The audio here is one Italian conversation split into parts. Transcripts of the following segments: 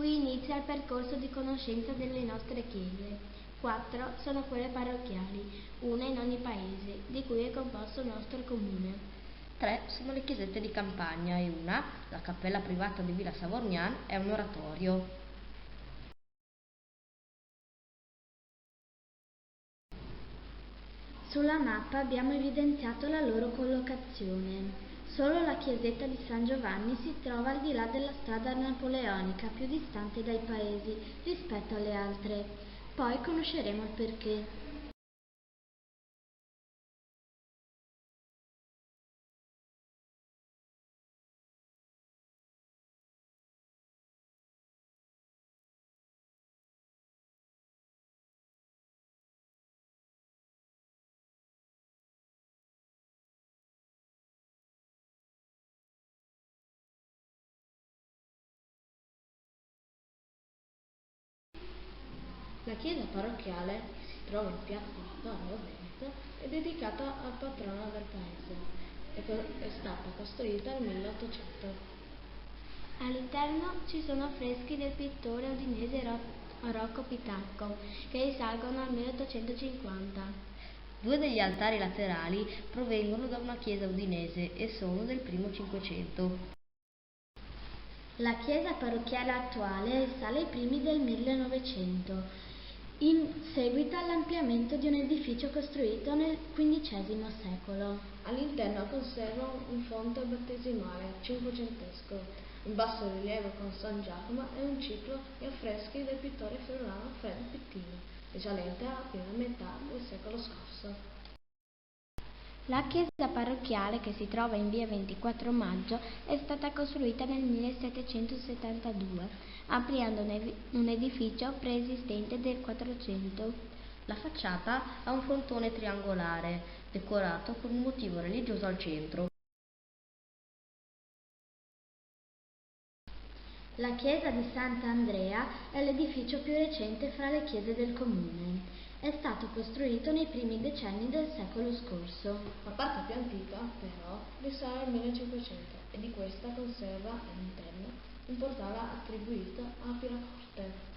Qui inizia il percorso di conoscenza delle nostre chiese. 4 sono quelle parrocchiali, una in ogni paese, di cui è composto il nostro comune. 3 sono le chiesette di campagna e una, la cappella privata di Villa Savorgnan, è un oratorio. Sulla mappa abbiamo evidenziato la loro collocazione. Solo la chiesetta di San Giovanni si trova al di là della strada napoleonica, più distante dai paesi rispetto alle altre. Poi conosceremo il perché. La chiesa parrocchiale, che si trova in piazza Vittorio Veneto, è dedicata al patrono del paese. È stata costruita nel 1800. All'interno ci sono affreschi del pittore udinese Rocco Pitacco, che risalgono al 1850. 2 degli altari laterali provengono da una chiesa udinese e sono del primo Cinquecento. La chiesa parrocchiale attuale risale ai primi del 1900, in seguito all'ampliamento di un edificio costruito nel XV secolo. All'interno conserva un fonte battesimale cinquecentesco, in basso rilievo con San Giacomo e un ciclo di affreschi del pittore friulano Alfredo Pittini, risalente alla prima metà del secolo scorso. La chiesa parrocchiale, che si trova in via 24 Maggio, è stata costruita nel 1772, ampliando un edificio preesistente del 400. La facciata ha un frontone triangolare, decorato con un motivo religioso al centro. La chiesa di Sant'Andrea è l'edificio più recente fra le chiese del comune. È stato costruito nei primi decenni del secolo scorso. La parte più antica, però, risale al 1500 e di questa conserva all'interno un portale attribuito a Piracorte.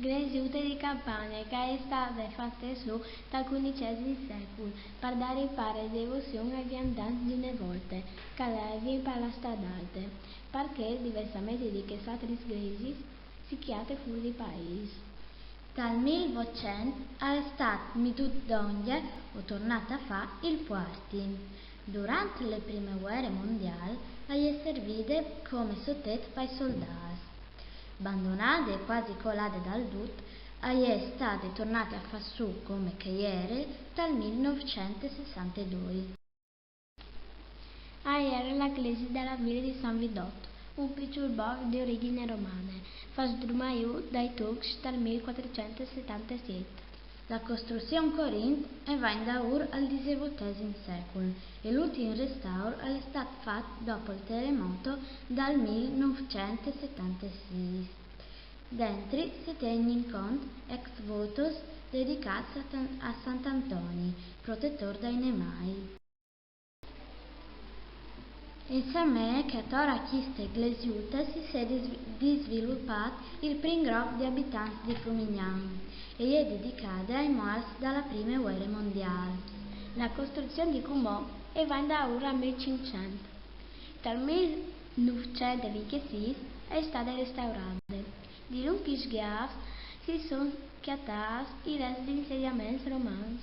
Glesiute di campagna che è stata fatta su dal XV secolo per dare pare devozione ai viandanti di una volta che levi per la stradate, perché diversamente di che altri glesi si chiate fuori di paese. Dal 1800 è stato midut d'ogni o tornata a fa il puerti. Durante le prime guerre mondiali è servite come sottet per i soldati. Abbandonate e quasi colate dal dut, è state tornate a far su come che ieri dal 1962. Era la chiesa della villa di San Vidotto, un piccolo borgo di origini romane, costruito dai Turchi dal 1477. La costruzione corrente va in daur al XVIII secolo e l'ultimo restauro è stato fatto dopo il terremoto dal 1976. Dentro si tiene in conto ex votos dedicati a Sant'Antonio, protettore dai nemai. Insieme che ora questa glesiuta si è sviluppato il primo gruppo di abitanti di Frumignano e è dedicata ai morti dalla prima guerra mondiale. La costruzione di Cumò va da ora al 1500. Dal 1926 è stata restaurata. Di lunghi schiavi si sono chiatati i resti di insediamenti romani.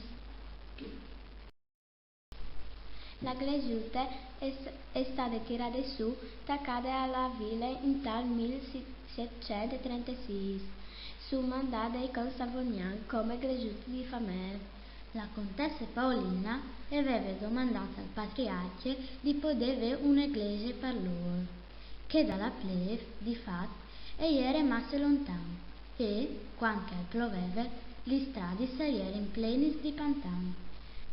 La glesiuta è stata tirata su da cade alla villa in tal 1736, su mandato dei con Savognani come glesiuta di famiglia. La contessa Paolina aveva domandato al patriarca di poter avere un'eglise per loro, che dalla plebe, di fatto, era rimasta lontano e, quando pioveva, le strade sarebbero in plenis di pantano.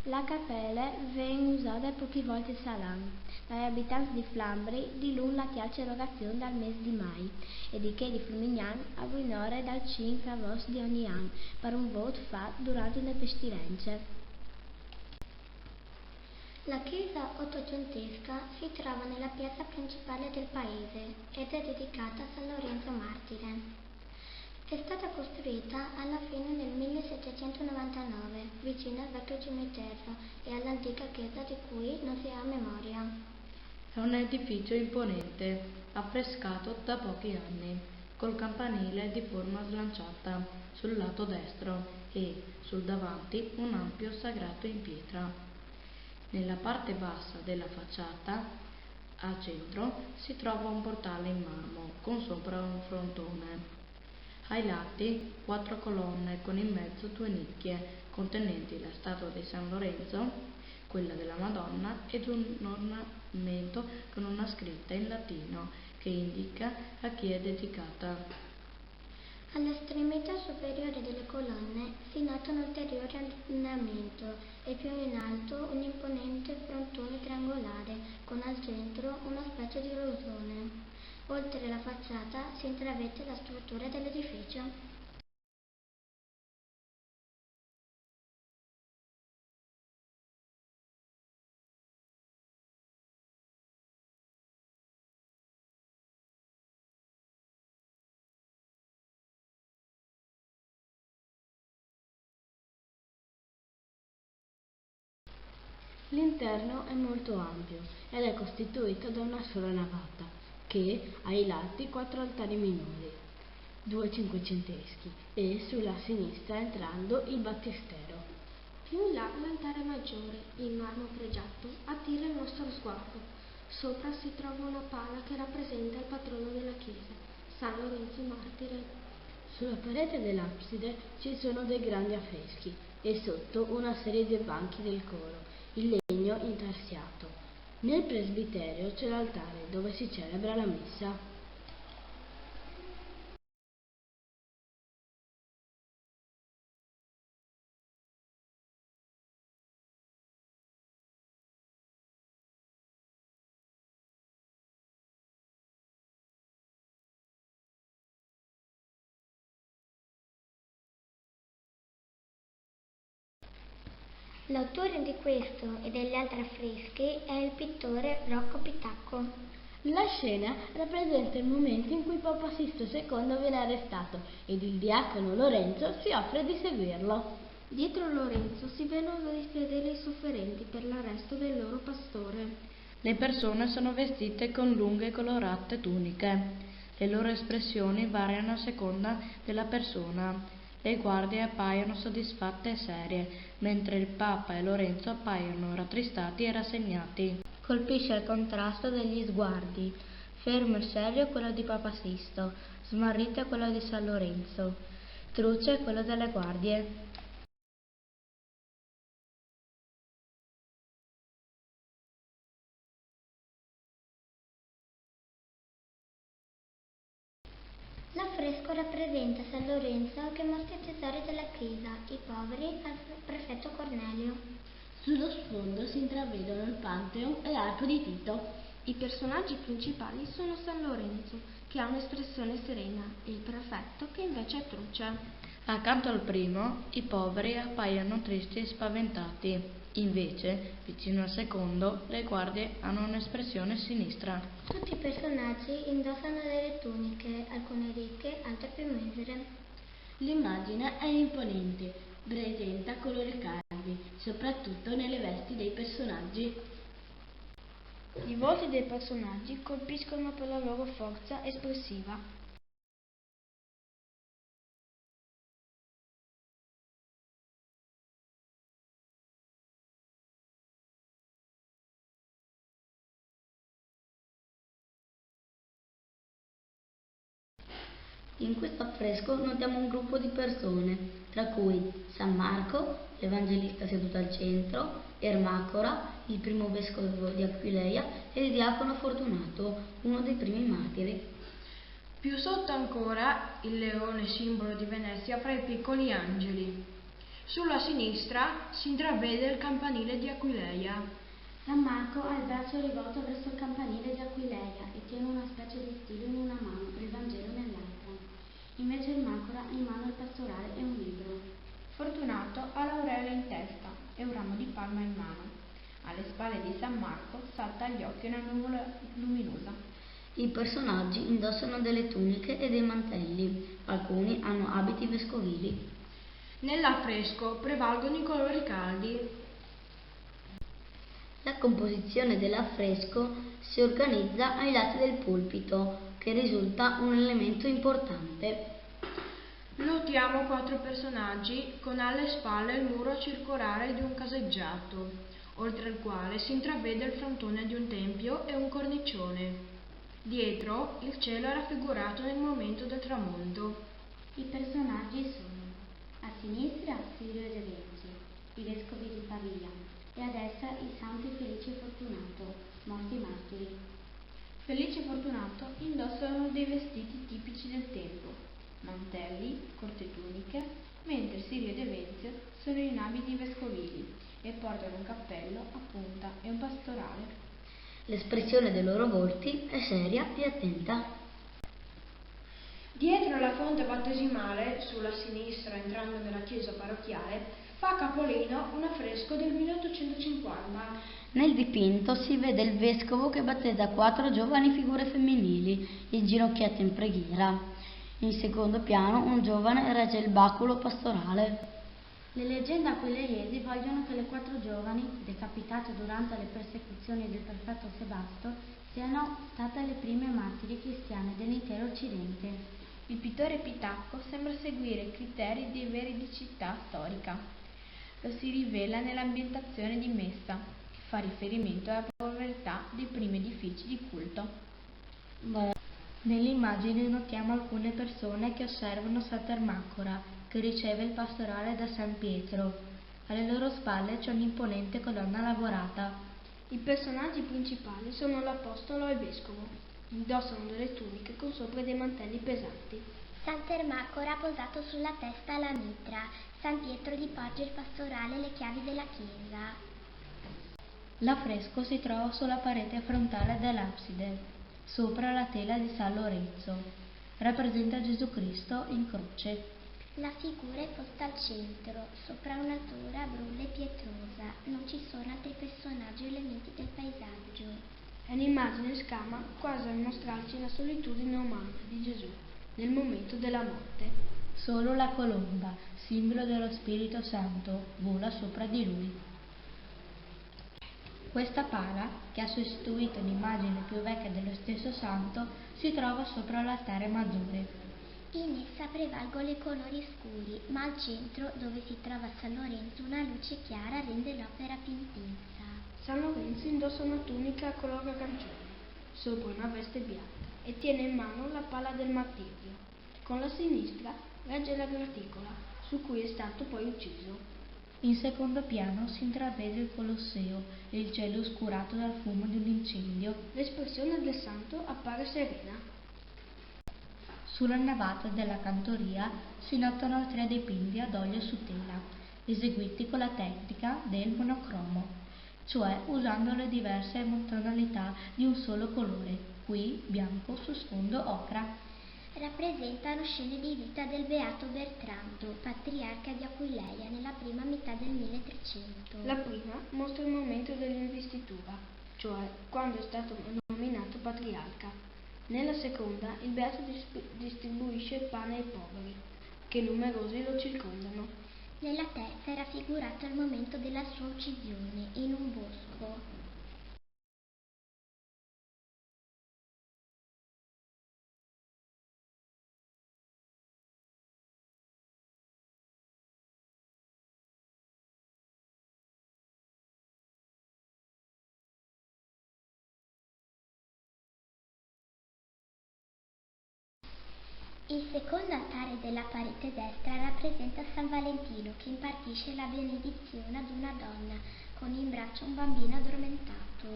La capella venne usata poche volte l'anno dagli abitanti di Flambri di l'un la celebrazione dal mese di mai e di che di Flumignan a Buinore dal 5 agosto di ogni anno per un voto fatto durante le pestilenze. La chiesa ottocentesca si trova nella piazza principale del paese ed è dedicata a San Lorenzo Martire. È stata costruita alla fine del 1799 vicino al vecchio cimitero e all'antica chiesa di cui non si ha memoria. È un edificio imponente, affrescato da pochi anni, col campanile di forma slanciata sul lato destro e, sul davanti, un ampio sagrato in pietra. Nella parte bassa della facciata, al centro, si trova un portale in marmo con sopra un frontone. Ai lati 4 colonne con in mezzo 2 nicchie contenenti la statua di San Lorenzo, quella della Madonna ed un ornamento con una scritta in latino che indica a chi è dedicata. All'estremità superiore delle colonne si nota un ulteriore ornamento e più in alto un imponente frontone triangolare con al centro una specie di rosone. Oltre la facciata si intravede la struttura dell'edificio. L'interno è molto ampio ed è costituito da una sola navata che ha ai lati 4 altari minori, 2 cinquecenteschi e sulla sinistra entrando il battistero. Più in là l'altare maggiore, in marmo pregiato, attira il nostro sguardo. Sopra si trova una pala che rappresenta il patrono della chiesa, San Lorenzo Martire. Sulla parete dell'abside ci sono dei grandi affreschi e sotto una serie di banchi del coro, in legno intarsiato. Nel presbiterio c'è l'altare dove si celebra la messa. L'autore di questo e degli altri affreschi è il pittore Rocco Pitacco. La scena rappresenta il momento in cui Papa Sisto II viene arrestato ed il diacono Lorenzo si offre di seguirlo. Dietro Lorenzo si vedono dei fedeli sofferenti per l'arresto del loro pastore. Le persone sono vestite con lunghe e colorate tuniche. Le loro espressioni variano a seconda della persona. Le guardie appaiono soddisfatte e serie, mentre il Papa e Lorenzo appaiono rattristati e rassegnati. Colpisce il contrasto degli sguardi. Fermo e serio quello di Papa Sisto, smarrito è quello di San Lorenzo, truce è quello delle guardie. L'affresco rappresenta San Lorenzo che mostra i tesori della chiesa, i poveri al prefetto Cornelio. Sullo sfondo si intravedono il Pantheon e l'Arco di Tito. I personaggi principali sono San Lorenzo, che ha un'espressione serena, e il prefetto, che invece è truce. Accanto al primo, i poveri appaiono tristi e spaventati. Invece, vicino al secondo, le guardie hanno un'espressione sinistra. Tutti i personaggi indossano delle tuniche, alcune ricche, altre più misere. L'immagine è imponente, presenta colori caldi, soprattutto nelle vesti dei personaggi. I volti dei personaggi colpiscono per la loro forza espressiva. In questo affresco notiamo un gruppo di persone, tra cui San Marco, l'Evangelista seduto al centro, Ermacora, il primo vescovo di Aquileia e il diacono Fortunato, uno dei primi martiri. Più sotto ancora il leone simbolo di Venezia fra i piccoli angeli. Sulla sinistra si intravede il campanile di Aquileia. San Marco ha il braccio rivolto verso il campanile di Aquileia e tiene una specie di stilo in una mano e il Vangelo nell'altra. Invece il Macora ha in mano il pastorale e un libro. Fortunato ha l'aureola in testa e un ramo di palma in mano. Alle spalle di San Marco salta agli occhi una nuvola luminosa. I personaggi indossano delle tuniche e dei mantelli, alcuni hanno abiti vescovili. Nell'affresco prevalgono i colori caldi. La composizione dell'affresco si organizza ai lati del pulpito, che risulta un elemento importante. Notiamo 4 personaggi con alle spalle il muro circolare di un caseggiato, oltre al quale si intravede il frontone di un tempio e un cornicione. Dietro il cielo è raffigurato nel momento del tramonto. I personaggi sono: a sinistra Sirio e Venci, i vescovi di Pavia, e a destra i santi Felice e Fortunato, morti martiri. Felice e Fortunato indossano dei vestiti tipici del tempo, mantelli, corte tuniche, mentre Sirio ed Evenzio sono in abiti vescovili e portano un cappello a punta e un pastorale. L'espressione dei loro volti è seria e attenta. Dietro la fonte battesimale, sulla sinistra entrando nella chiesa parrocchiale, fa capolino un affresco del 1850. Nel dipinto si vede il vescovo che battezza 4 giovani figure femminili, inginocchiate in preghiera. In secondo piano un giovane regge il baculo pastorale. Le leggende aquileiesi vogliono che le 4 giovani, decapitate durante le persecuzioni del prefetto Sebasto, siano state le prime martiri cristiane dell'intero Occidente. Il pittore Pitacco sembra seguire criteri di veridicità storica. Lo si rivela nell'ambientazione di Messa, che fa riferimento alla povertà dei primi edifici di culto. Nell'immagine notiamo alcune persone che osservano Sant'Ermacora, che riceve il pastorale da San Pietro. Alle loro spalle c'è un'imponente colonna lavorata. I personaggi principali sono l'apostolo e il vescovo. Indossano delle tuniche con sopra dei mantelli pesanti. Sant'Ermacora ha posato sulla testa la mitra. San Pietro riporge il pastorale e le chiavi della chiesa. L'affresco si trova sulla parete frontale dell'abside, sopra la tela di San Lorenzo. Rappresenta Gesù Cristo in croce. La figura è posta al centro, sopra un'altura brulla e pietrosa. Non ci sono altri personaggi o elementi del paesaggio. È un'immagine scama quasi a mostrarci la solitudine umana di Gesù nel momento della morte. Solo la colomba, simbolo dello Spirito Santo, vola sopra di lui. Questa pala, che ha sostituito l'immagine più vecchia dello stesso santo, si trova sopra l'altare maggiore. In essa prevalgono i colori scuri, ma al centro, dove si trova San Lorenzo, una luce chiara rende l'opera più intensa. San Lorenzo indossa una tunica color arancione, sopra una veste bianca, e tiene in mano la pala del martirio. Con la sinistra regge la graticola, su cui è stato poi ucciso. In secondo piano si intravede il Colosseo e il cielo oscurato dal fumo di un incendio. L'espressione del santo appare serena. Sulla navata della cantoria si notano 3 dipinti ad olio su tela, eseguiti con la tecnica del monocromo, cioè usando le diverse tonalità di un solo colore, qui bianco su sfondo ocra. Rappresentano scene di vita del beato Bertrando, patriarca di Aquileia, nella prima metà del 1300. La prima mostra il momento dell'investitura, cioè quando è stato nominato patriarca. Nella seconda il beato distribuisce il pane ai poveri, che numerosi lo circondano. Nella terza è raffigurato il momento della sua uccisione, in un bosco. Il secondo altare della parete destra rappresenta San Valentino che impartisce la benedizione ad una donna con in braccio un bambino addormentato.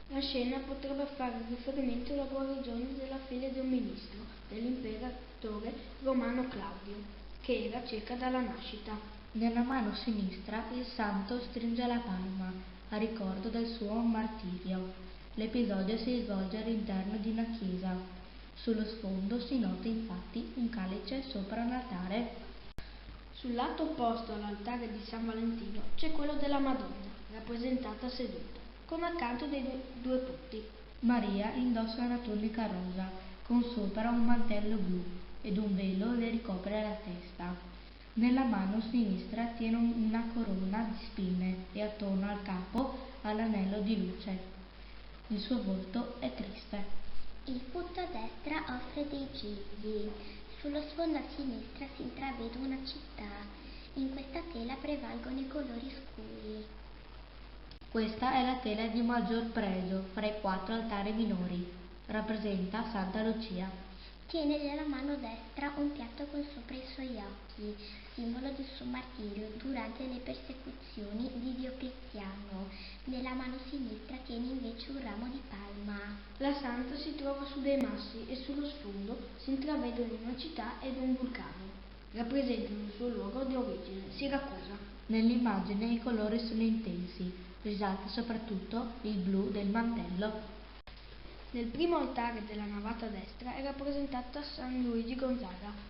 La scena potrebbe fare riferimento alla guarigione della figlia di un ministro dell'imperatore romano Claudio, che era cieca dalla nascita. Nella mano sinistra il santo stringe la palma a ricordo del suo martirio. L'episodio si svolge all'interno di una chiesa. Sullo sfondo si nota infatti un calice sopra un altare. Sul lato opposto all'altare di San Valentino c'è quello della Madonna, rappresentata seduta, con accanto dei due putti. Maria indossa una tunica rosa, con sopra un mantello blu, ed un velo le ricopre la testa. Nella mano sinistra tiene una corona di spine e attorno al capo ha l'anello di luce. Il suo volto è triste. Il punto a destra offre dei gigli. Sullo sfondo a sinistra si intravede una città. In questa tela prevalgono i colori scuri. Questa è la tela di maggior pregio fra i 4 altari minori. Rappresenta Santa Lucia. Tiene nella mano destra un piatto con sopra i suoi occhi, simbolo del suo martirio durante le persecuzioni di Diocleziano. Nella mano sinistra tiene invece un ramo di palma. La santa si trova su dei massi e sullo sfondo si intravedono una città ed un vulcano. Rappresentano il suo luogo di origine, Siracusa. Nell'immagine i colori sono intensi, risalta soprattutto il blu del mantello. Nel primo altare della navata destra è rappresentata San Luigi Gonzaga.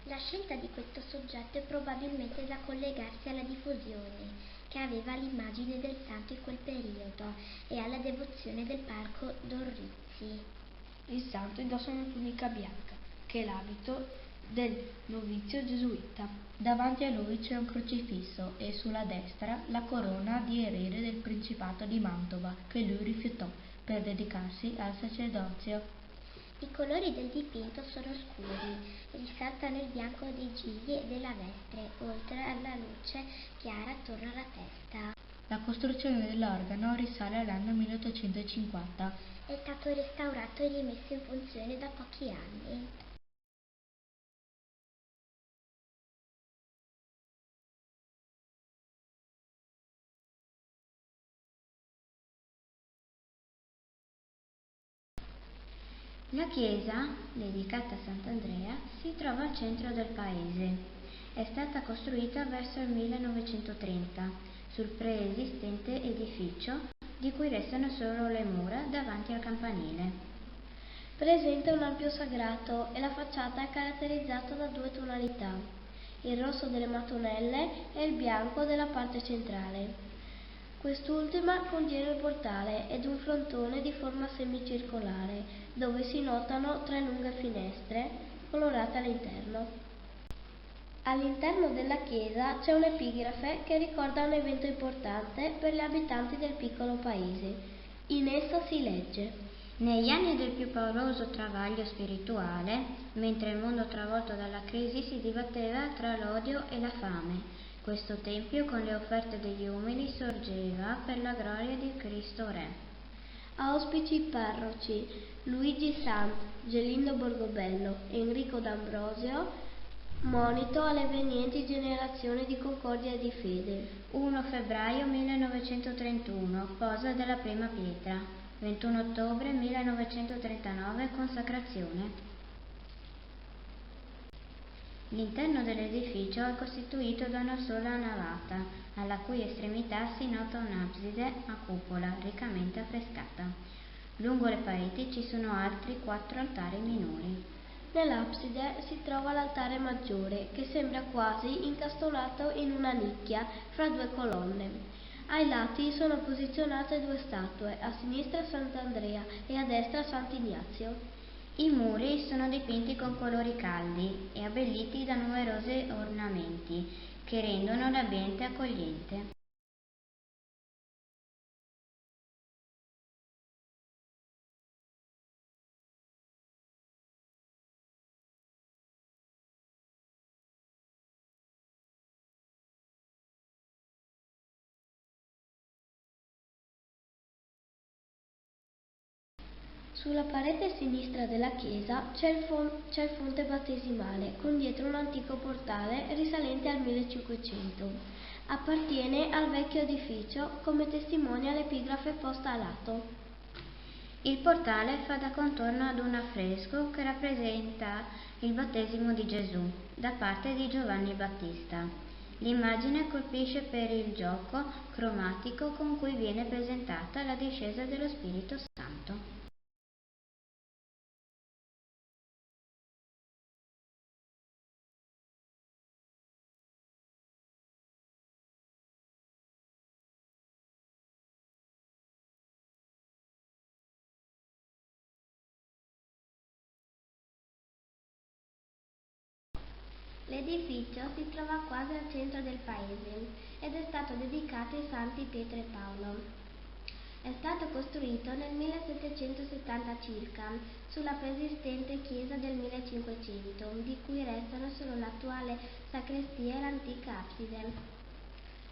La scelta di questo soggetto è probabilmente da collegarsi alla diffusione che aveva l'immagine del santo in quel periodo e alla devozione del parco d'Orrizzi. Il santo indossa una tunica bianca, che è l'abito del novizio gesuita. Davanti a lui c'è un crocifisso e sulla destra la corona di erede del Principato di Mantova che lui rifiutò per dedicarsi al sacerdozio. I colori del dipinto sono scuri, risaltano il bianco dei gigli e della veste, oltre alla luce chiara attorno alla testa. La costruzione dell'organo risale all'anno 1850. È stato restaurato e rimesso in funzione da pochi anni. La chiesa, dedicata a Sant'Andrea, si trova al centro del paese. È stata costruita verso il 1930 sul preesistente edificio, di cui restano solo le mura davanti al campanile. Presenta un ampio sagrato e la facciata è caratterizzata da 2 tonalità, il rosso delle mattonelle e il bianco della parte centrale. Quest'ultima contiene il portale ed un frontone di forma semicircolare, dove si notano 3 lunghe finestre colorate all'interno. All'interno della chiesa c'è un'epigrafe che ricorda un evento importante per gli abitanti del piccolo paese. In essa si legge: Negli anni del più pauroso travaglio spirituale, mentre il mondo travolto dalla crisi si dibatteva tra l'odio e la fame, questo tempio con le offerte degli uomini sorgeva per la gloria di Cristo Re. Auspici parroci Luigi Sant, Gelindo Borgobello, Enrico D'Ambrosio, monito alle venienti generazioni di concordia e di fede. 1 febbraio 1931, posa della prima pietra. 21 ottobre 1939, consacrazione. L'interno dell'edificio è costituito da una sola navata, alla cui estremità si nota un'abside a cupola riccamente affrescata. Lungo le pareti ci sono altri 4 altari minori. Nell'abside si trova l'altare maggiore, che sembra quasi incastonato in una nicchia fra 2 colonne. Ai lati sono posizionate 2 statue, a sinistra Sant'Andrea e a destra Sant'Ignazio. I muri sono dipinti con colori caldi e abbelliti da numerosi ornamenti che rendono l'ambiente accogliente. Sulla parete sinistra della chiesa c'è il fonte battesimale, con dietro un antico portale risalente al 1500. Appartiene al vecchio edificio, come testimonia l'epigrafe posta a lato. Il portale fa da contorno ad un affresco che rappresenta il battesimo di Gesù da parte di Giovanni Battista. L'immagine colpisce per il gioco cromatico con cui viene presentata la discesa dello Spirito Santo. L'edificio si trova quasi al centro del paese ed è stato dedicato ai santi Pietro e Paolo. È stato costruito nel 1770 circa, sulla preesistente chiesa del 1500, di cui restano solo l'attuale sacrestia e l'antica abside.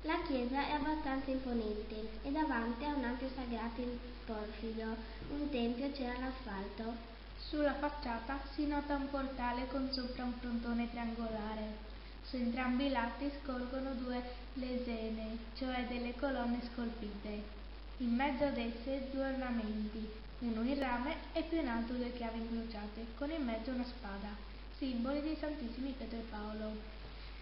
La chiesa è abbastanza imponente e davanti ha un ampio sagrato in porfido, un tempio c'era l'asfalto. Sulla facciata si nota un portale con sopra un frontone triangolare. Su entrambi i lati scorgono due lesene, cioè delle colonne scolpite. In mezzo ad esse due ornamenti, uno in rame e più in alto due chiavi incrociate, con in mezzo una spada, simboli dei Santissimi Pietro e Paolo.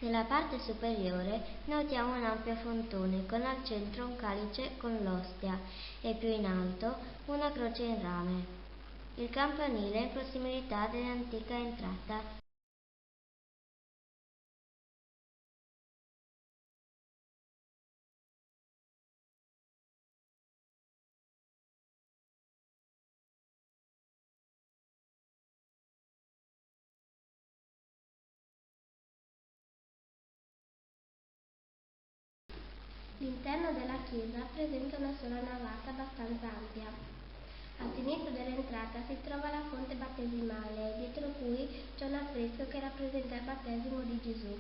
Nella parte superiore notiamo un ampio frontone con al centro un calice con l'ostia e più in alto una croce in rame. Il campanile è in prossimità dell'antica entrata. L'interno della chiesa presenta una sola navata abbastanza ampia. A sinistra dell'entrata si trova la fonte battesimale, dietro cui c'è un affresco che rappresenta il battesimo di Gesù.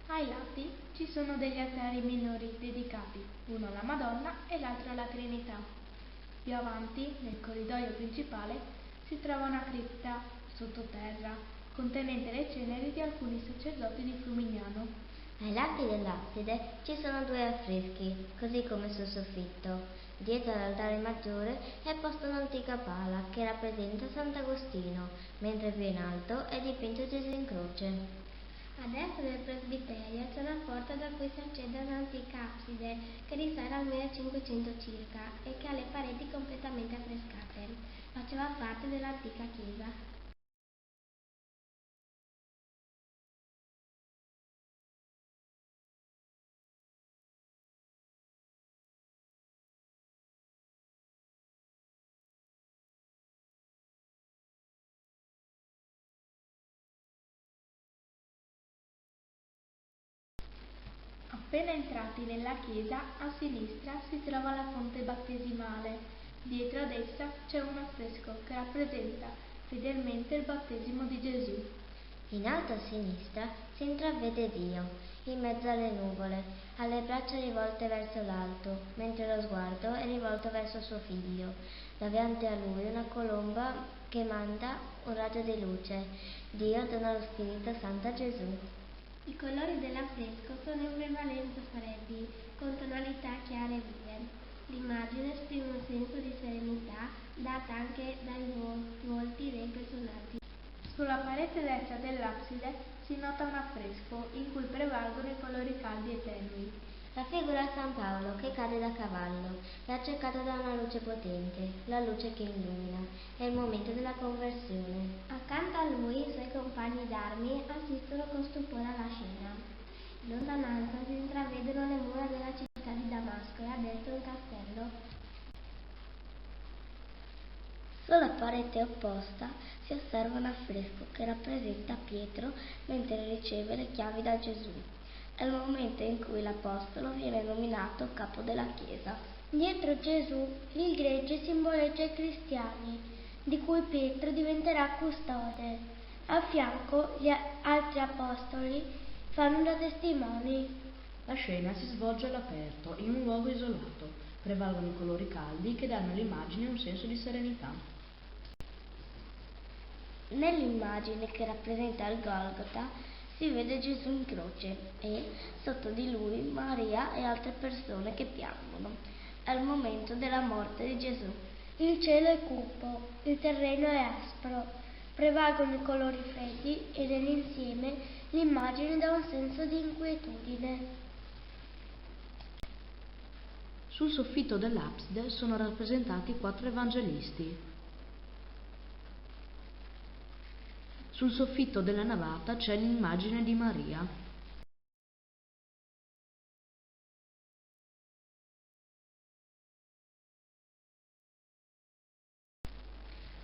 Ai lati ci sono degli altari minori dedicati, uno alla Madonna e l'altro alla Trinità. Più avanti, nel corridoio principale, si trova una cripta sottoterra, contenente le ceneri di alcuni sacerdoti di Frumignano. Ai lati dell'abside ci sono due affreschi, così come sul soffitto. Dietro all'altare maggiore è posta un'antica pala che rappresenta Sant'Agostino, mentre più in alto è dipinto Gesù in croce. A destra del presbiterio c'è una porta da cui si accede a un'antica abside che risale al 1500 circa e che ha le pareti completamente affrescate. Faceva parte dell'antica chiesa. Appena entrati nella chiesa, a sinistra si trova la fonte battesimale. Dietro ad essa c'è un affresco che rappresenta fedelmente il battesimo di Gesù. In alto a sinistra si intravede Dio, in mezzo alle nuvole, ha le braccia rivolte verso l'alto, mentre lo sguardo è rivolto verso suo figlio. Davanti a lui una colomba che manda un raggio di luce. Dio dona lo Spirito Santo a Gesù. I colori dell'affresco sono in prevalenza freddi, con tonalità chiare e vive. L'immagine esprime un senso di serenità data anche dai volti dei personaggi. Sulla parete destra dell'abside si nota un affresco in cui prevalgono i colori caldi e tenui. Raffigura San Paolo che cade da cavallo, è accecato da una luce potente, la luce che illumina. È il momento della conversione. Accanto a lui i suoi compagni d'armi assistono con stupore alla scena. In lontananza si intravedono le mura della città di Damasco e a destra un castello. Sulla parete opposta si osserva un affresco che rappresenta Pietro mentre riceve le chiavi da Gesù. È il momento in cui l'Apostolo viene nominato capo della Chiesa. Dietro Gesù il gregge simboleggia i cristiani, di cui Pietro diventerà custode. A fianco gli altri apostoli fanno da testimoni. La scena si svolge all'aperto, in un luogo isolato. Prevalgono i colori caldi che danno all'immagine un senso di serenità. Nell'immagine che rappresenta il Golgota si vede Gesù in croce e sotto di lui Maria e altre persone che piangono. È il momento della morte di Gesù. Il cielo è cupo, il terreno è aspro. Prevalgono i colori freddi e nell'insieme l'immagine dà un senso di inquietudine. Sul soffitto dell'abside sono rappresentati 4 evangelisti. Sul soffitto della navata c'è l'immagine di Maria.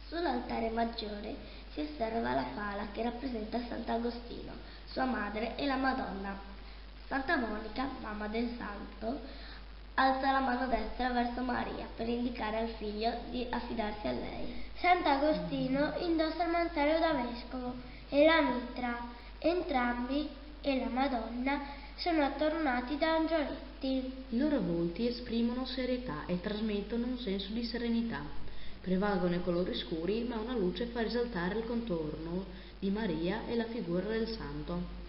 Sull'altare maggiore si osserva la pala che rappresenta Sant'Agostino, sua madre e la Madonna. Santa Monica, mamma del santo, alza la mano destra verso Maria per indicare al figlio di affidarsi a lei. Sant'Agostino indossa il mantello da vescovo e la mitra. Entrambi e la Madonna sono attornati da angioletti. I loro volti esprimono serietà e trasmettono un senso di serenità. Prevalgono i colori scuri, ma una luce fa risaltare il contorno di Maria e la figura del santo.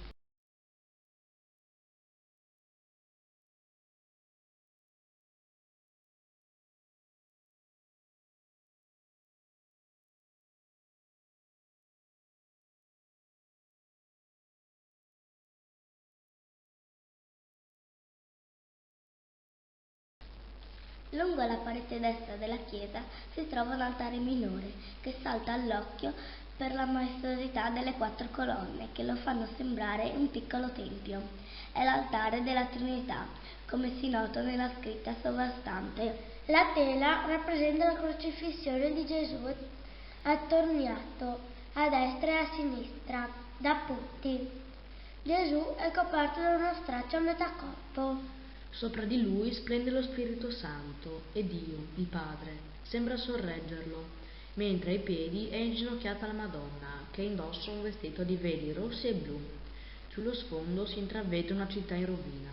Lungo la parete destra della chiesa si trova un altare minore che salta all'occhio per la maestosità delle 4 colonne che lo fanno sembrare un piccolo tempio. È l'altare della Trinità, come si nota nella scritta sovrastante. La tela rappresenta la crocifissione di Gesù attorniato a destra e a sinistra da putti. Gesù è coperto da uno straccio a metà corpo. Sopra di lui splende lo Spirito Santo e Dio, il Padre, sembra sorreggerlo, mentre ai piedi è inginocchiata la Madonna, che indossa un vestito di veli rossi e blu. Sullo sfondo si intravede una città in rovina.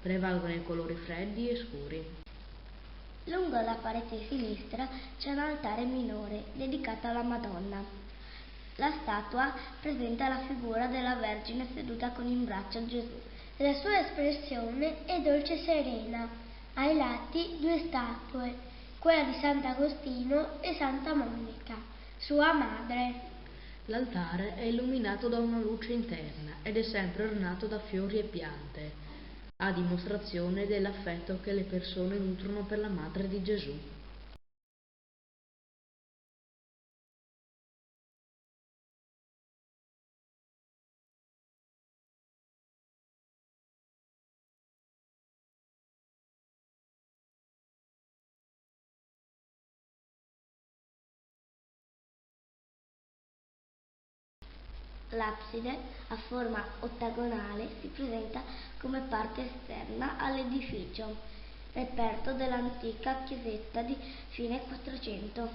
Prevalgono i colori freddi e scuri. Lungo la parete sinistra c'è un altare minore dedicato alla Madonna. La statua presenta la figura della Vergine seduta con in braccio Gesù. La sua espressione è dolce e serena. Ai lati 2 statue, quella di Sant'Agostino e Santa Monica, sua madre. L'altare è illuminato da una luce interna ed è sempre ornato da fiori e piante, a dimostrazione dell'affetto che le persone nutrono per la Madre di Gesù. L'abside, a forma ottagonale, si presenta come parte esterna all'edificio, reperto dell'antica chiesetta di fine 400.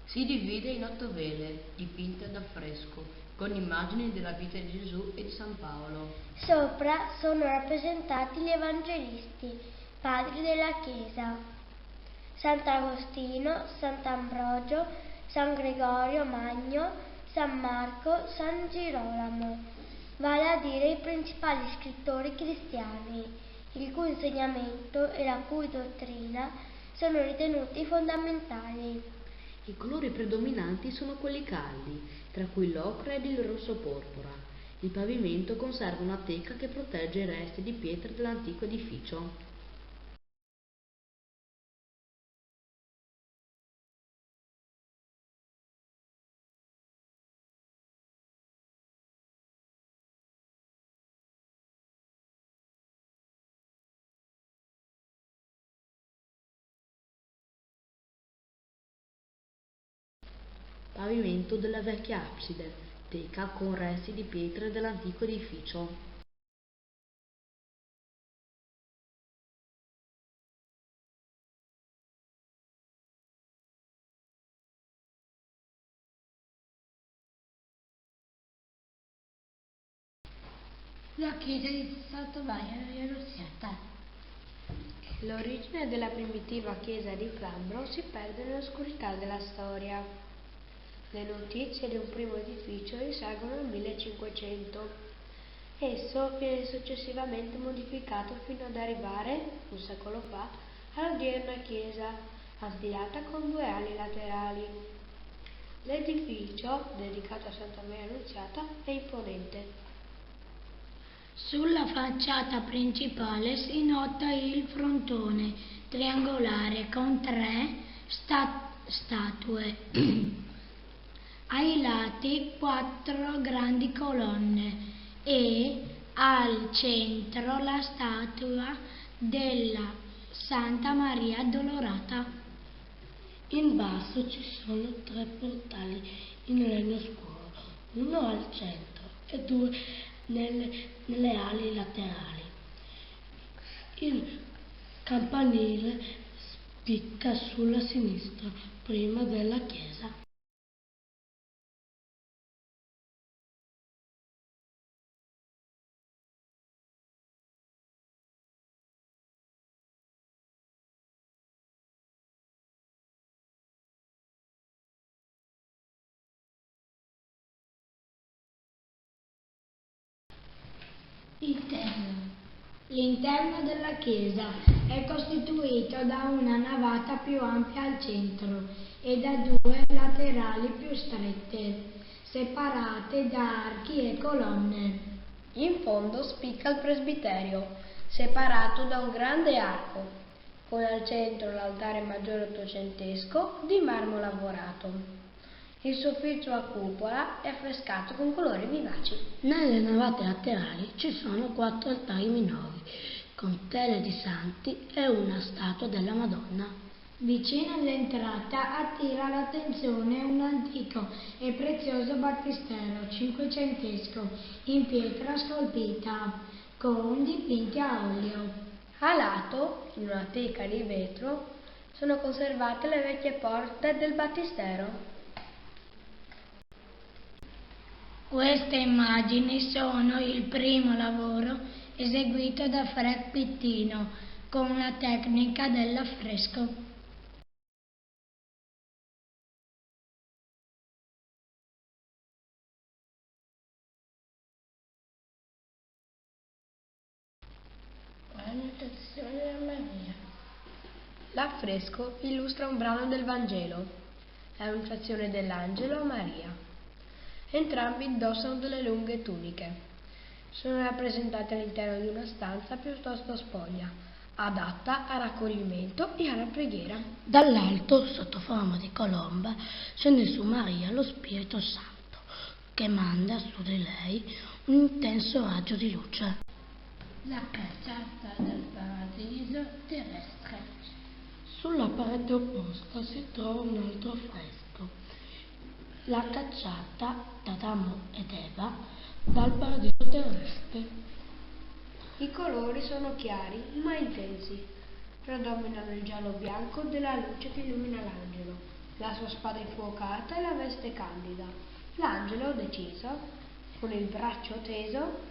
Si divide in 8 vele, dipinte ad affresco, con immagini della vita di Gesù e di San Paolo. Sopra sono rappresentati gli evangelisti, padri della Chiesa: Sant'Agostino, Sant'Ambrogio, San Gregorio Magno, San Marco, San Girolamo, vale a dire i principali scrittori cristiani, il cui insegnamento e la cui dottrina sono ritenuti fondamentali. I colori predominanti sono quelli caldi, tra cui l'ocra ed il rosso porpora. Il pavimento conserva una teca che protegge i resti di pietra dell'antico edificio. Pavimento della vecchia abside, teca con resti di pietre dell'antico edificio. La chiesa di Sant'Maria Annunziata. L'origine della primitiva chiesa di Flambro si perde nell'oscurità della storia. Le notizie di un primo edificio risalgono al 1500. Esso viene successivamente modificato fino ad arrivare, un secolo fa, all'odierna chiesa, affilata con 2 ali laterali. L'edificio, dedicato a Santa Maria Annunziata, è imponente. Sulla facciata principale si nota il frontone triangolare con 3 statue. Ai lati 4 grandi colonne e al centro la statua della Santa Maria Addolorata. In basso ci sono 3 portali in legno scuro, uno al centro e 2 nelle ali laterali. Il campanile spicca sulla sinistra, prima della chiesa. L'interno della chiesa è costituito da una navata più ampia al centro e da 2 laterali più strette, separate da archi e colonne. In fondo spicca il presbiterio, separato da un grande arco, con al centro l'altare maggiore ottocentesco di marmo lavorato. Il soffitto a cupola è affrescato con colori vivaci. Nelle navate laterali ci sono 4 altari minori, con tele di santi e una statua della Madonna. Vicino all'entrata attira l'attenzione un antico e prezioso battistero cinquecentesco in pietra scolpita con dipinti a olio. A lato, in una teca di vetro, sono conservate le vecchie porte del battistero. Queste immagini sono il primo lavoro eseguito da Fred Pittino con la tecnica dell'affresco. L'annotazione a Maria. L'affresco illustra un brano del Vangelo, l'annunciazione dell'angelo a Maria. Entrambi indossano delle lunghe tuniche. Sono rappresentati all'interno di una stanza piuttosto spoglia, adatta al raccoglimento e alla preghiera. Dall'alto, sotto forma di colomba, scende su Maria lo Spirito Santo, che manda su di lei un intenso raggio di luce. La cacciata del paradiso terrestre. Sulla parete opposta si trova un altro affresco. La cacciata d'Adamo ed Eva dal paradiso terrestre. I colori sono chiari ma intensi. Predominano il giallo bianco della luce che illumina l'angelo, la sua spada infuocata e la veste candida. L'angelo, deciso, con il braccio teso,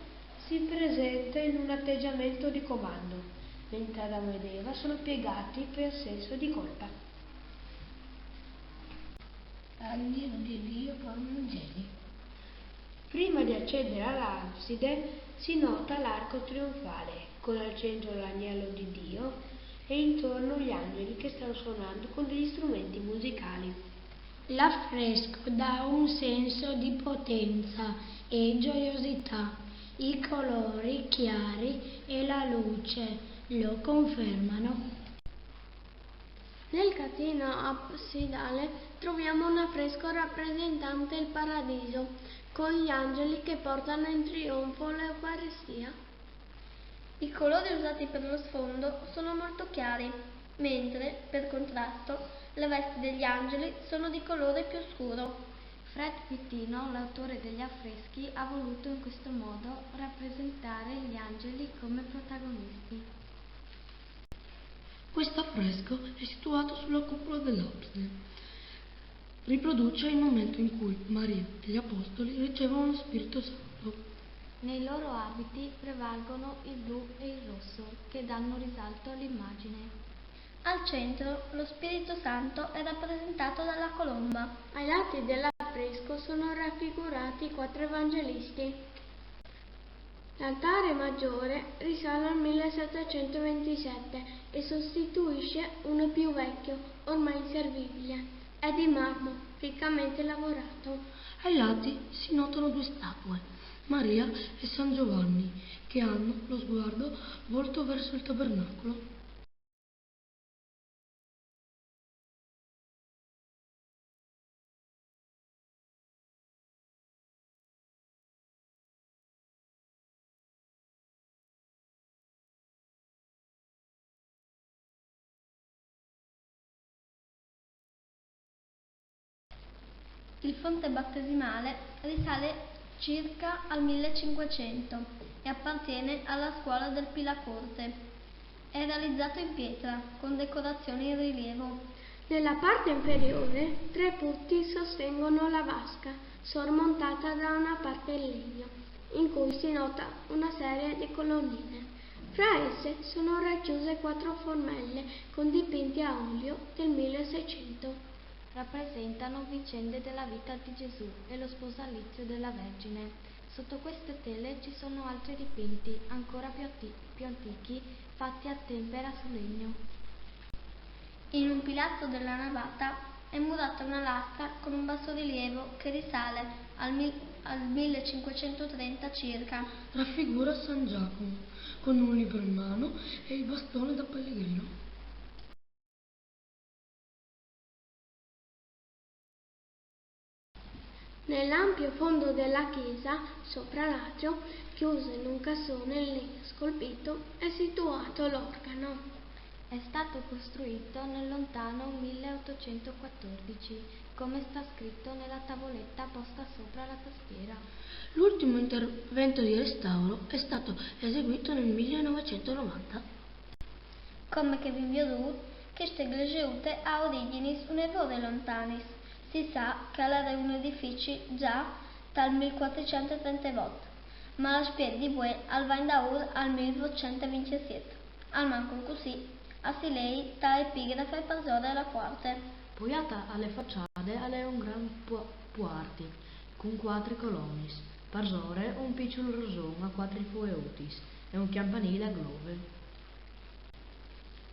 si presenta in un atteggiamento di comando, mentre Adamo ed Eva sono piegati per senso di colpa. Agnello di Dio con angeli. Prima di accedere all'abside si nota l'arco trionfale, con al centro l'agnello di Dio e intorno gli angeli che stanno suonando con degli strumenti musicali. L'affresco dà un senso di potenza e gioiosità. I colori chiari e la luce lo confermano. Nel catino absidale troviamo un affresco rappresentante il paradiso, con gli angeli che portano in trionfo l'Eucaristia. I colori usati per lo sfondo sono molto chiari, mentre, per contrasto, le vesti degli angeli sono di colore più scuro. Fred Pittino, l'autore degli affreschi, ha voluto in questo modo rappresentare gli angeli come protagonisti. Questo affresco è situato sulla cupola dell'abside. Riproduce il momento in cui Maria e gli Apostoli ricevono lo Spirito Santo. Nei loro abiti prevalgono il blu e il rosso, che danno risalto all'immagine. Al centro lo Spirito Santo è rappresentato dalla colomba. Ai lati dell'affresco sono raffigurati 4 evangelisti. L'altare maggiore risale al 1727 e sostituisce uno più vecchio, ormai inservibile. È di marmo, riccamente lavorato. Ai lati si notano due statue, Maria e San Giovanni, che hanno lo sguardo volto verso il tabernacolo. Il fonte battesimale risale circa al 1500 e appartiene alla scuola del Pilacorte. È realizzato in pietra con decorazioni in rilievo. Nella parte inferiore 3 putti sostengono la vasca, sormontata da una parte in legno, in cui si nota una serie di colonnine. Fra esse sono racchiuse 4 formelle con dipinti a olio del 1600. Rappresentano vicende della vita di Gesù e lo sposalizio della Vergine. Sotto queste tele ci sono altri dipinti, ancora più antichi, fatti a tempera su legno. In un pilastro della navata è murata una lastra con un bassorilievo che risale al 1530 circa. Raffigura San Giacomo con un libro in mano e il bastone da pellegrino. Nell'ampio fondo della chiesa, sopra l'atrio, chiuso in un cassone in legno scolpito, è situato l'organo. È stato costruito nel lontano 1814, come sta scritto nella tavoletta posta sopra la tastiera. L'ultimo intervento di restauro è stato eseguito nel 1990. Come che vi vedut, queste iglesie ha origini un'evore lontanis. Si sa che era un edificio già dal 1438, ma la spiega di Bue al Vaindaur al 1827. Al manco così, a si lei tale epigrafe per zora la quarta. Pojata alle facciate alle un gran puarti, con 4 colonis, parsore un piccolo rosone a 4 fueutis e un campanile a glove.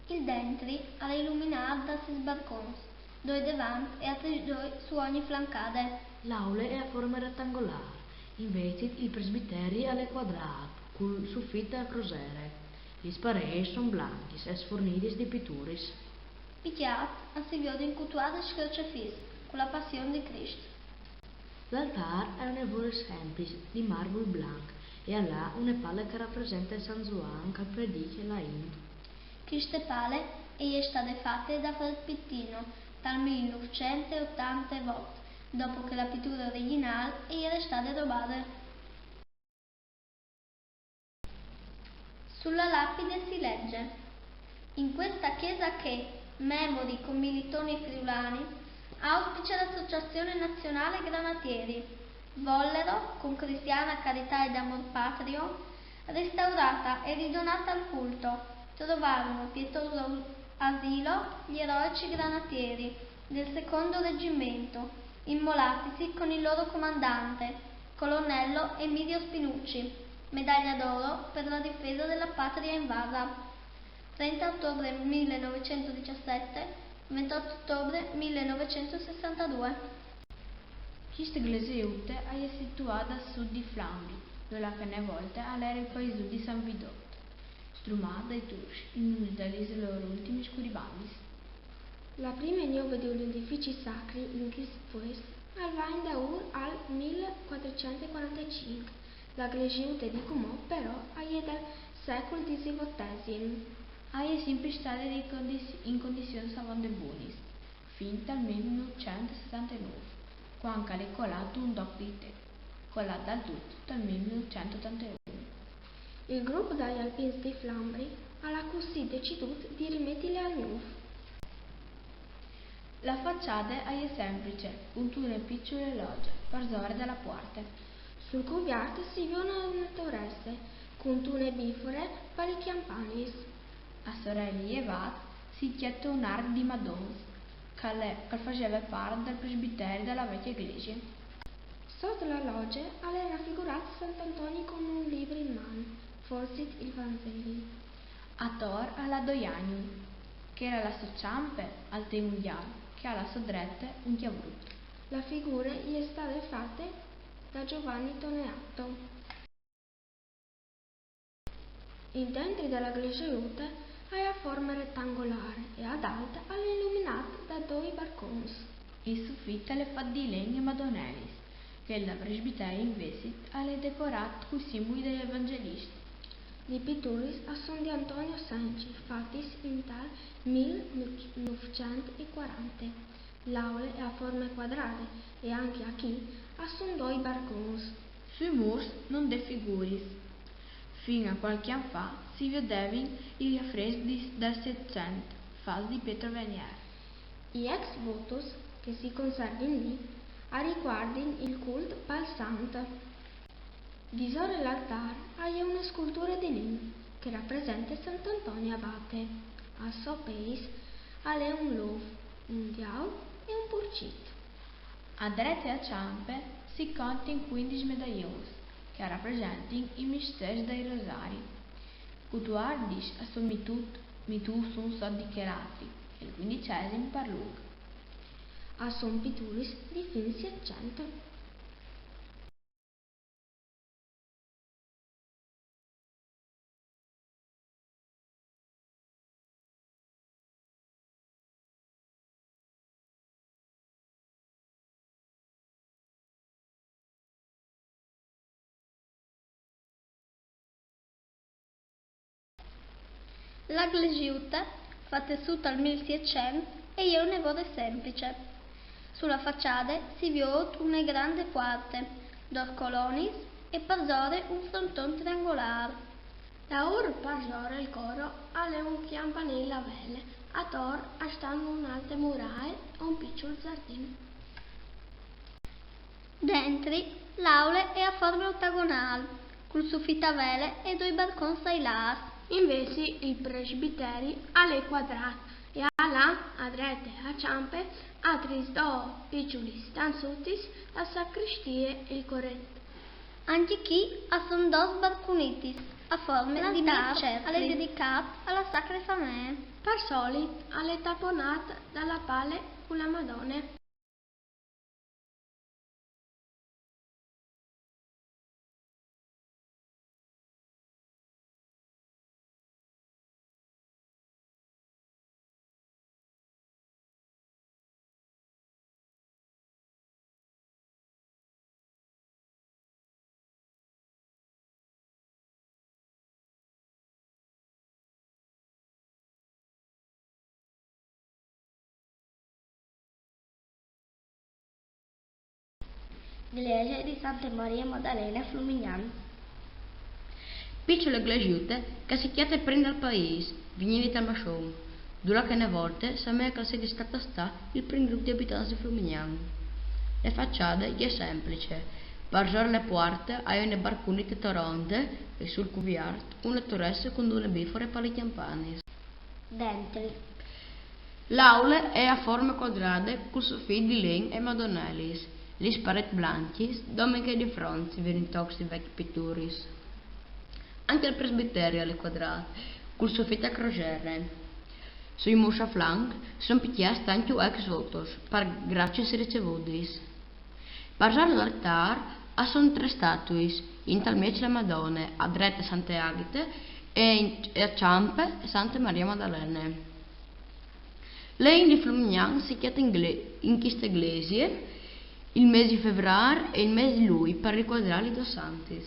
Il dentri alla illuminato da 6 sbarcons, 2 davanti e altri 2 su ogni flancade. L'aule è a forma rettangolare, invece il presbiteri alle quadrate, col soffitto a crosere. Gli sparei sono blanchi e sforniti di pitturis. Picchiat si vede incutuato scrocefis con la passione di Cristo. L'altar è un evore semplice di marmo bianco e ha là una palla che rappresenta San Giovan che predice la Ind. Queste palle è state fatte da Fred Pittino dal 1988, dopo che la pittura originale era stata rubata. Sulla lapide si legge: in questa chiesa che, memori commilitoni friulani, auspicia l'Associazione Nazionale Granatieri, vollero, con cristiana carità ed amor patrio, restaurata e ridonata al culto, trovarono pietoso asilo gli eroici granatieri del secondo reggimento, immolatisi con il loro comandante, colonnello Emilio Spinucci, medaglia d'oro per la difesa della patria invasa. 30 ottobre 1917, 28 ottobre 1962. Questa iglesia è situata a sud di Flandri, dove una volta era il paese di San Vidotto, strumata dai turci in uno degli loro ultimi scuribandis. La prima ignova di un edifici sacri in Cristofues al Vaindaur al 1445. La Glegiute di Cumò però è del secolo XVIII. È sempre stata in condizioni savante buonis, fin dal 1979, quando è colato un doc di tè, colato dal tutto dal 1981. Il gruppo degli Alpins di Flambri ha così deciso di rimetterle al nuovo. La facciata è semplice, con una piccola loggia, per zona della porta. Sul coviato si vede una torresse, con una bifore per i campanis. A sorelle Evat si chiede un arco di Madonna, che faceva parte del presbiterio della vecchia iglesia. Sotto la loggia è raffigurato Sant'Antonio con un libro in mano, forse il Vangelo. A Tor alla Doianium, che era la sociampe al Temuial, che ha la sua drette un chiavrut. La figura gli è stata fatta da Giovanni Toneatto. Il dentro della glashütte è a forma rettangolare e ad alta è illuminata da due balconi. Il soffitto è fatto di legno madonellis, che il presbiterio invece è decorato con i simboli degli evangelisti. Di pittori sono di Antonio Sanci, fatti in tal 1940. L'aula è a forma quadrata e anche qui sono due balconi. Sui muri non dei figuri. Fino a qualche anno fa si vedevano gli affreschi del Settecento, fatti di Pietro Venier. Gli ex votos che si conservano lì riguardano il culto al santo. Di sopra l'altare hay una scultura di legno che rappresenta Sant'Antonio Abate. A suo paese è un lovo, un diavolo e un porcito. A destra e a ciampe si contano 15 medaglioni che rappresentano i misteri dei rosari. Guardi a mitu sono dichiarati e il 15° per Luca. A son pittori di fine Seicento. La glashütte, fatta su dal 1600, è un negocio semplice. Sulla facciata si vede una grande porta, due colonne e per sopra un frontone triangolare. Da ora per sopra il coro ha un campanile a vele, attorno stanno un'altra muraglia e un piccolo giardino. Dentro l'aula è a forma ottagonale, col soffitto a vele e due balconi ai lati. Invece il presbiterio è quadrato e ha là, a destra e a ciampe, altri due piccoli stanzuti, la sacrestia e il corretto. Anche qui sono due balconetti a forma di mercetti dedicati alla Sacra Famiglia. Per solito è tapponata dalla palla con la Madonna. Iglesia di Santa Maria Maddalena a Flumignano. Piccole glashütte che si chiede prende al paese, vigni da Machon. Durante le volte si è che si stata sta il primo gruppo di abitanti di Flumignano. Le facciate è semplice. Per sopra le porte hai una barcunita toronde e sul cuviart una torressa con due bifore per le campane. Dentro. L'aula è a forma quadrata con soffitto di legno e madonellis. Le pareti bianche, domenica di fronte si vedono tocchi di vecchi pittori. Anche il presbiterio è quadrato, col soffitto a crociere. Sui muri a flanco sono picchiati anche ex votos, per grazie si ricevuti. Per l'altare sono tre statue, in tal mezzo la Madonna, a destra Santa Agata e a ciampe Santa Maria Maddalena. Lei di Flumignano si chiama in questa iglesia il mese di febbraio e il mese di luglio per riquadrare i due santi.